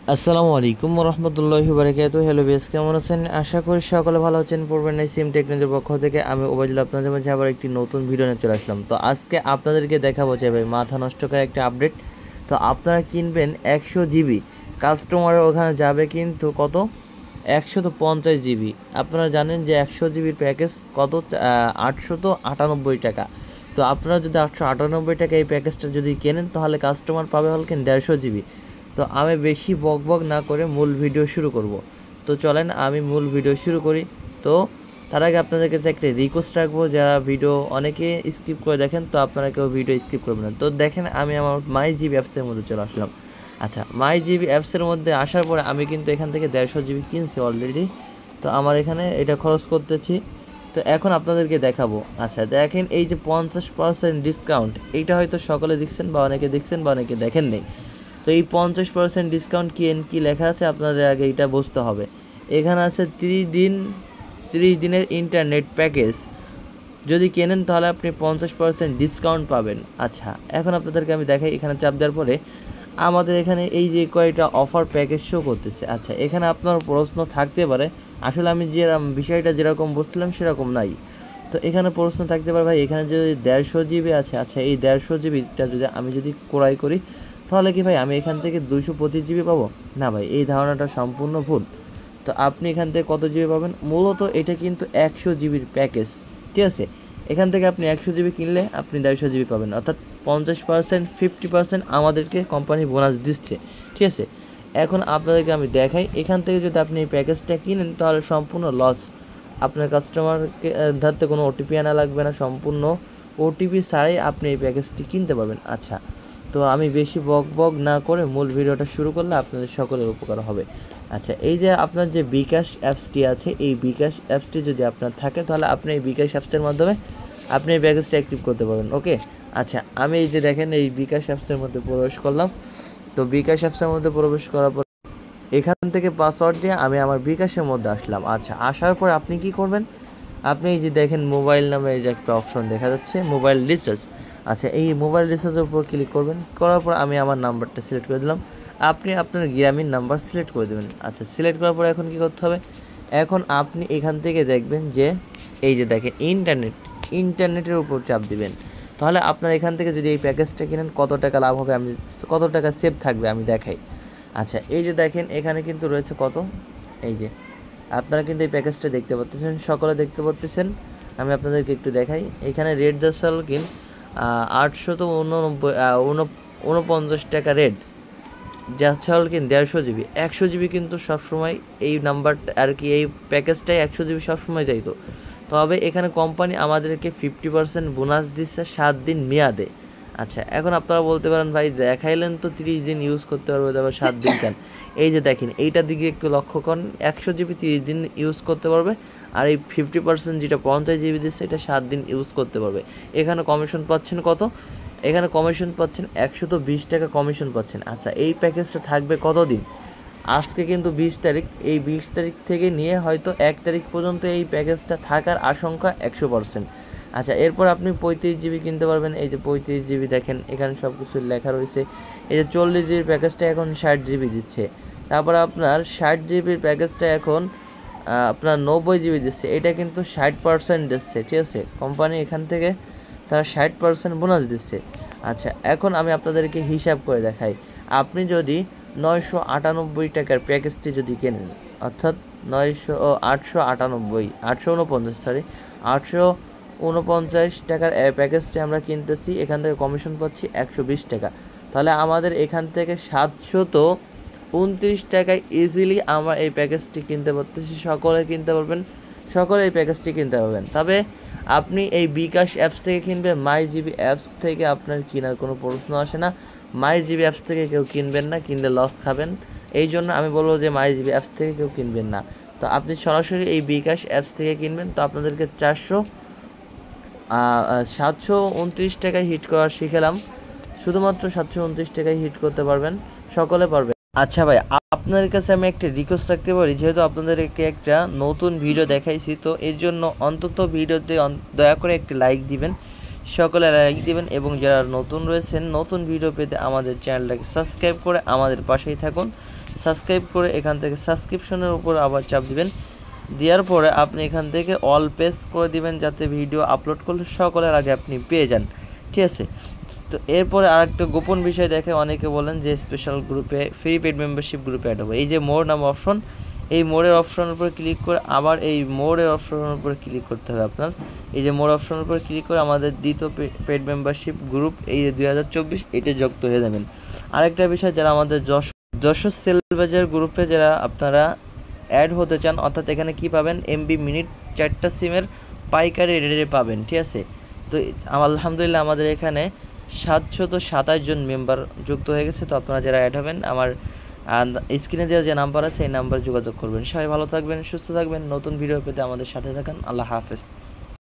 আসসালামু আলাইকুম রহমতুল্লাহি বারাকাতু। হ্যালো বেস, কেমন আছেন? আশা করি সকলে ভালো আছেন। পূর্বের নাই সিম টেকনোলজির পক্ষ থেকে আমি ওবায়দুল্লাহ আপনাদের মাঝে আবার একটি নতুন ভিডিও নিয়ে চলে আসলাম। তো আজকে আপনাদেরকে দেখাবো যে ভাই মাথা নষ্টকারী একটা আপডেট। তো আপনারা কিনবেন 100 জিবি, কাস্টমারের ওখানে যাবে কিন্তু কত 150 জিবি। আপনারা জানেন যে 100 জিবির প্যাকেজ কত 898 টাকা। তো আপনারা যদি 898 টাকা এই প্যাকেজটা যদি কেনেন তাহলে কাস্টমার পাবে হল কেন 150 জিবি। তো আমি বেশি বকবক না করে মূল ভিডিও শুরু করব। তো চলেন আমি মূল ভিডিও শুরু করি। তো তার আগে আপনাদের কাছে একটা রিকোয়েস্ট রাখবো, যারা ভিডিও অনেকে স্কিপ করে দেখেন, তো আপনারা কেউ ভিডিও স্কিপ করবেন না। তো দেখেন আমি আমার মাই জিবি অ্যাপসের মধ্যে চলে আসলাম। আচ্ছা, মাই জিবি অ্যাপসের মধ্যে আসার পরে আমি কিন্তু এখান থেকে 150 জিবি কিনছি অলরেডি। তো আমার এখানে এটা খরচ করতেছি। তো এখন আপনাদেরকে দেখাবো। আচ্ছা দেখেন, এই যে 50% ডিসকাউন্ট, এইটা হয়তো সকলে দেখছেন বা অনেকে দেখছেন বা অনেকে দেখেন নেই। তো এই 50% ডিসকাউন্ট কি লেখা আছে আপনাদের আগে এটা বুঝতে হবে। এখানে আছে 30 দিনের ইন্টারনেট প্যাকেজ, যদি কেনেন তাহলে আপনি 50% ডিসকাউন্ট পাবেন। আচ্ছা এখন আপনাদেরকে আমি দেখাই, এখানে চাপ দেওয়ার পরে আমাদের এখানে এই যে কয়টা অফার প্যাকেজ শো করতেছে। আচ্ছা এখানে আপনার প্রশ্ন থাকতে পারে, আসলে আমি যে বিষয়টা যেরকম বলছিলাম সেরকম নাই। তো এখানে প্রশ্ন থাকতে পারে ভাই, এখানে যদি 150 জিবি আছে, আচ্ছা এই 150 জিবিটা যদি আমি যদি ক্রয় করি তাহলে কি ভাই আমি এখান থেকে 225 জিবি পাবো? না ভাই, এই ধারণাটা সম্পূর্ণ ভুল। তো আপনি এখান থেকে কত জিবি পাবেন? মূলত এটা কিন্তু 100 জিবির প্যাকেজ, ঠিক আছে। এখান থেকে আপনি 100 জিবি কিনলে আপনি 150 জিবি পাবেন, অর্থাৎ 50% 50% আমাদেরকে কোম্পানি বোনাস দিচ্ছে, ঠিক আছে। এখন আপনাদেরকে আমি দেখাই, এখান থেকে যদি আপনি এই প্যাকেজটা কিনেন তাহলে সম্পূর্ণ লস। আপনার কাস্টমারকে ধারতে কোনো ওটিপি আনা লাগবে না, সম্পূর্ণ ওটিপি ছাড়াই আপনি এই প্যাকেজটি কিনতে পারবেন। আচ্ছা, তো আমি বেশি বক না করে মূল ভিডিওটা শুরু করলে আপনাদের সকলের উপকার হবে। আচ্ছা, এই যে আপনার যে বিকাশ অ্যাপসটি আছে, এই বিকাশ অ্যাপসটি যদি আপনার থাকে তাহলে আপনি এই বিকাশ অ্যাপসের মাধ্যমে আপনি এই প্যাকেজটা অ্যাক্টিভ করতে পারবেন। ওকে, আচ্ছা আমি এই যে দেখেন এই বিকাশ অ্যাপসের মধ্যে প্রবেশ করলাম। তো বিকাশ অ্যাপসের মধ্যে প্রবেশ করার পর এখান থেকে পাসওয়ার্ড দিয়ে আমি আমার বিকাশের মধ্যে আসলাম। আচ্ছা আসার পর আপনি কি করবেন, আপনি এই যে দেখেন মোবাইল নামে যে একটা অপশন দেখা যাচ্ছে, মোবাইল রিচার্জ। আচ্ছা এই মোবাইল রিচার্জের উপর ক্লিক করবেন, করার পর আমি আমার নাম্বারটা সিলেক্ট করে দিলাম। আপনি আপনার গ্রামীণ নাম্বার সিলেক্ট করে দেবেন। আচ্ছা সিলেক্ট করার পর এখন কী করতে হবে, এখন আপনি এখান থেকে দেখবেন যে এই যে দেখেন ইন্টারনেটের উপর চাপ দিবেন। তাহলে আপনার এখান থেকে যদি এই প্যাকেজটা কিনেন কত টাকা লাভ হবে, আমি কত টাকা সেভ থাকবে আমি দেখাই। আচ্ছা এই যে দেখেন এখানে কিন্তু রয়েছে কত, এই যে আপনারা কিন্তু এই প্যাকেজটা দেখতে পাচ্ছেন, সকলে দেখতে পাচ্ছেন। আমি আপনাদেরকে একটু দেখাই, এখানে রেড দাসাল কিন 849 টাকা রেড, যাচ্ছে হল কিন 150 জিবি। 100 জিবি কিন্তু সবসময় এই নাম্বারটা আর কি, এই প্যাকেজটাই 100 জিবি সবসময় চাইতো। তবে এখানে কোম্পানি আমাদেরকে 50% বোনাস দিচ্ছে 7 দিন মেয়াদে। আচ্ছা এখন আপনারা বলতে পারেন ভাই দেখাইলেন তো 30 দিন ইউজ করতে পারবে, তারপর 7 দিন কেন? এই যে দেখেন এইটার দিকে একটু লক্ষ্য করেন, 100 জিবি 30 দিন ইউজ করতে পারবে, আর এই 50% যেটা 50 জিবি দিচ্ছে এটা 7 দিন ইউজ করতে পারবে। এখানে কমিশন পাচ্ছেন কত, এখানে কমিশন পাচ্ছেন 120 টাকা কমিশন পাচ্ছেন। আচ্ছা এই প্যাকেজটা থাকবে কত দিন? আজকে কিন্তু 20 তারিখ, এই 20 তারিখ থেকে নিয়ে হয়তো 1 তারিখ পর্যন্ত এই প্যাকেজটা থাকার আশঙ্কা 100%। আচ্ছা এরপর আপনি 35 জিবি কিনতে পারবেন। এই যে 35 জিবি দেখেন এখানে সব কিছু লেখা রয়েছে। এই যে 40 জিবির প্যাকেজটা এখন 60 জিবি দিচ্ছে। তারপর আপনার 60 জিবির প্যাকেজটা এখন আপনার 90 জিবি দিচ্ছে, এটা কিন্তু 60% দিচ্ছে, ঠিক আছে। কোম্পানি এখান থেকে তারা 60% বোনাস দিচ্ছে। আচ্ছা এখন আমি আপনাদেরকে হিসাব করে দেখাই, আপনি যদি 998 টাকার প্যাকেজটি যদি কেনেন, অর্থাৎ 849 টাকার প্যাকেজটি আমরা কিনতেছি, এখান থেকে কমিশন পাচ্ছি 120 টাকা। তাহলে আমাদের এখান থেকে 729 টাকায় ইজিলি আমরা এই প্যাকেজটি কিনতে পারতেছি। সকলে কিনতে পারবেন, সকলে এই প্যাকেজটি কিনতে পারবেন। তবে আপনি এই বিকাশ অ্যাপস থেকে কিনবেন, মাই জিবি অ্যাপস থেকে আপনার কেনার কোনো প্রশ্ন আসে না। মাই জিবি অ্যাপস থেকে কেউ কিনবেন না, কিনলে লস খাবেন। এই জন্য আমি বলবো যে মাই জিবি অ্যাপস থেকে কেউ কিনবেন না। তো আপনি সরাসরি এই বিকাশ অ্যাপস থেকে কিনবেন। তো আপনাদেরকে 729 টাকায় হিট করা শিখেলাম, শুধুমাত্র 729 টাকায় হিট করতে পারবেন, সকলে পারবে। আচ্ছা ভাই, আপনাদের কাছে আমি একটা রিকোয়েস্ট রাখতে পারি, যেহেতু আপনাদেরকে একটা নতুন ভিডিও দেখাইছি, তো এর জন্য অন্তত ভিডিওতে দয়া করে একটি লাইক দিবেন। সকলে লাইক দিবেন এবং যারা নতুন রয়েছেন নতুন ভিডিও পেতে আমাদের চ্যানেলটাকে সাবস্ক্রাইব করে আমাদের পাশেই থাকুন। সাবস্ক্রাইব করে এখান থেকে সাবস্ক্রিপশনের উপর আবার চাপ দিবেন, দেওয়ার পরে আপনি এখান থেকে অল পেজ করে দিবেন যাতে ভিডিও আপলোড করলে সকলের আগে আপনি পেয়ে যান, ঠিক আছে। তো এরপরে আরেকটা গোপন বিষয় দেখে অনেকে বলেন যে স্পেশাল গ্রুপে ফ্রি পেড মেম্বারশিপ গ্রুপে অ্যাড হবে। এই যে মোর নাম অপশন, এই মোড়ের অপশনের উপরে ক্লিক করে আবার এই মোড়ের অপশনের উপরে ক্লিক করতে হবে আপনার। এই যে মোড় অপশনের উপরে ক্লিক করে আমাদের দ্বিতীয় পেড মেম্বারশিপ গ্রুপ এই যে 2024 এটা যুক্ত হয়ে যাবেন। আরেকটা বিষয়, যারা আমাদের যশোর সেলবাজার গ্রুপে যারা আপনারা অ্যাড হতে চান, অর্থাৎ এখানে কি পাবেন, এমবি মিনিট 4টা সিমের পাইকারি রেটে পাবেন, ঠিক আছে। তো আলহামদুলিল্লাহ আমাদের এখানে 727 জন মেম্বার যুক্ত হয়ে গেছে। তো আপনারা যারা অ্যাড হবেন আমার স্ক্রিনে দেওয়া যে নাম্বার আছে এই নাম্বারে যোগাযোগ করবেন। সবাই ভালো থাকবেন, সুস্থ থাকবেন, নতুন ভিডিও পেতে আমাদের সাথে থাকুন। আল্লাহ হাফেজ।